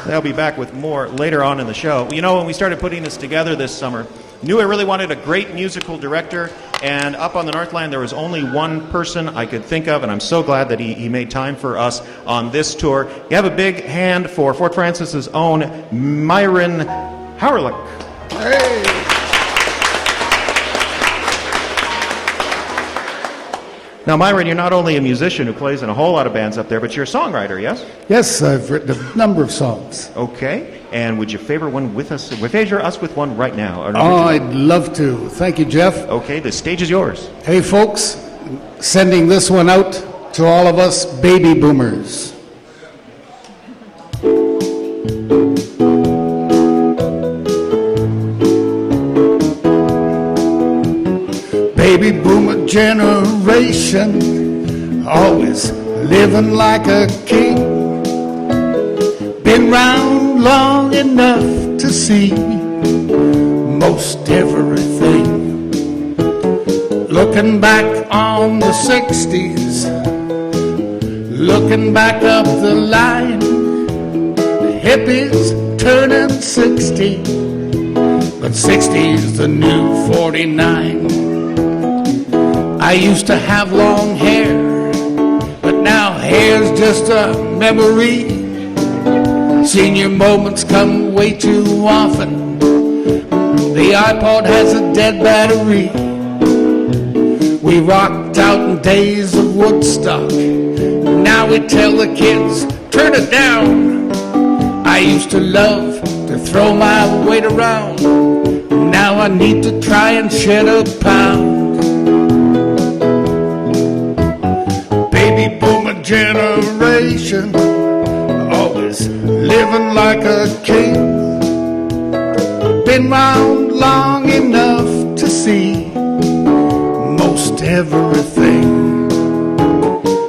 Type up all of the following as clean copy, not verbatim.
They'll be back with more later on in the show. You know, when we started putting this together this summer, knew I really wanted a great musical director, and up on the Northland there was only one person I could think of, and I'm so glad that he made time for us on this tour. You have a big hand for Fort Francis's own Myron Hawrylak. Hey! Now, Myron, you're not only a musician who plays in a whole lot of bands up there, but you're a songwriter, yes? Yes, I've written a number of songs. Okay, and would you favor us with one right now? Oh, I'd love to. Thank you, Jeff. Okay, the stage is yours. Hey, folks, sending this one out to all of us baby boomers. Baby boomer generation, always living like a king. Been round long enough to see most everything. Looking back on the 60s, looking back up the line, the hippies turning 60, but 60's the new 49. I used to have long hair, but now hair's just a memory. Senior moments come way too often. The iPod has a dead battery. We rocked out in days of Woodstock. Now we tell the kids, turn it down. I used to love to throw my weight around. Now I need to try and shed a pound. Baby boomer generation, always living like a king. Been round long enough to see most everything.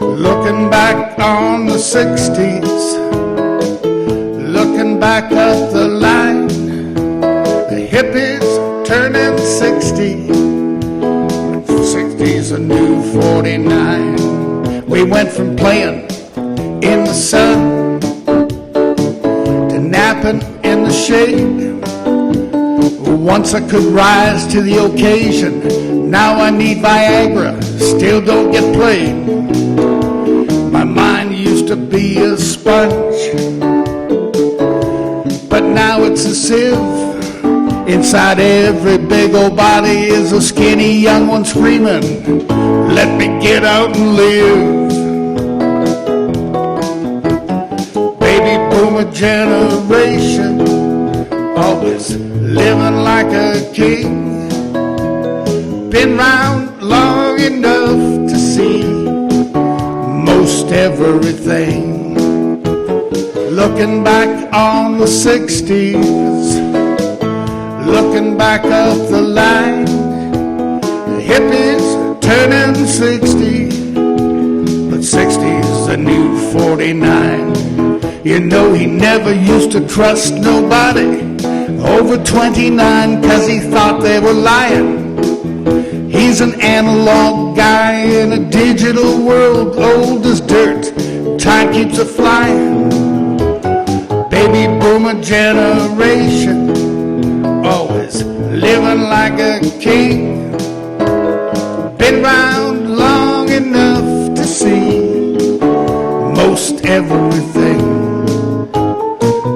Looking back on the 60s, looking back up the line, the hippies turning 60, 60's a new 49. We went from playing in the sun to napping in the shade. Once I could rise to the occasion, now I need Viagra, still don't get played. My mind used to be a sponge, but now it's a sieve. Inside every big old body is a skinny young one screaming, let me get out and live. Baby boomer generation, always living like a king. Been round long enough to see most everything. Looking back on the 60s, looking back up the line, the hippies turning 60, but 60's the new 49. You know he never used to trust nobody over 29 'cause he thought they were lying. He's an analog guy in a digital world, old as dirt, time keeps a-flying. Baby boomer generation, always living like a king. Been round long enough to see most everything.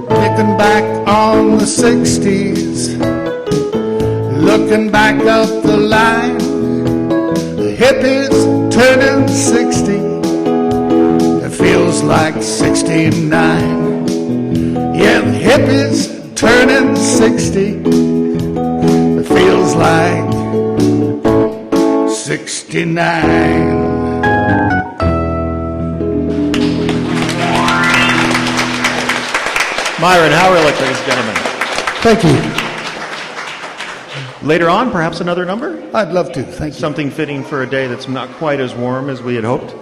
Looking back on the 60s, looking back up the line, the hippies turning 60, it feels like 69. Yeah, the hippies turning 60, it feels like 69. Myron Hawrylak, ladies and gentlemen. Thank you. Later on, perhaps another number? I'd love to, thank you. Something fitting for a day that's not quite as warm as we had hoped.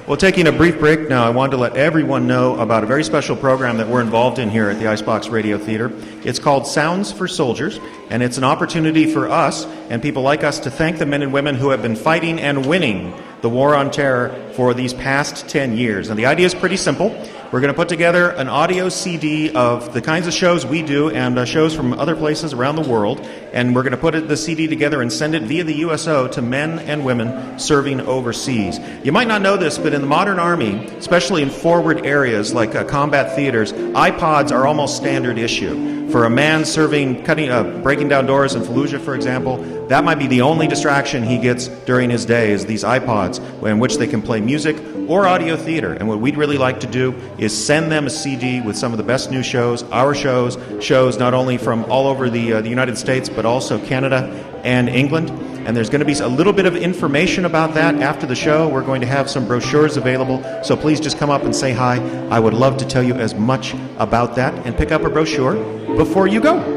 Well, taking a brief break now, I wanted to let everyone know about a very special program that we're involved in here at the Icebox Radio Theater. It's called Sounds for Soldiers, and it's an opportunity for us and people like us to thank the men and women who have been fighting and winning the war on terror for these past 10 years. And the idea is pretty simple. We're going to put together an audio CD of the kinds of shows we do and shows from other places around the world, and we're going to put the CD together and send it via the USO to men and women serving overseas. You might not know this, but in the modern Army, especially in forward areas like combat theaters, iPods are almost standard issue. For a man serving, breaking down doors in Fallujah, for example, that might be the only distraction he gets during his day is these iPods in which they can play music or audio theater. And what we'd really like to do is send them a CD with some of the best new shows, our shows not only from all over the United States, but also Canada and England. And there's going to be a little bit of information about that after the show. We're going to have some brochures available, so please just come up and say hi. I would love to tell you as much about that and pick up a brochure before you go.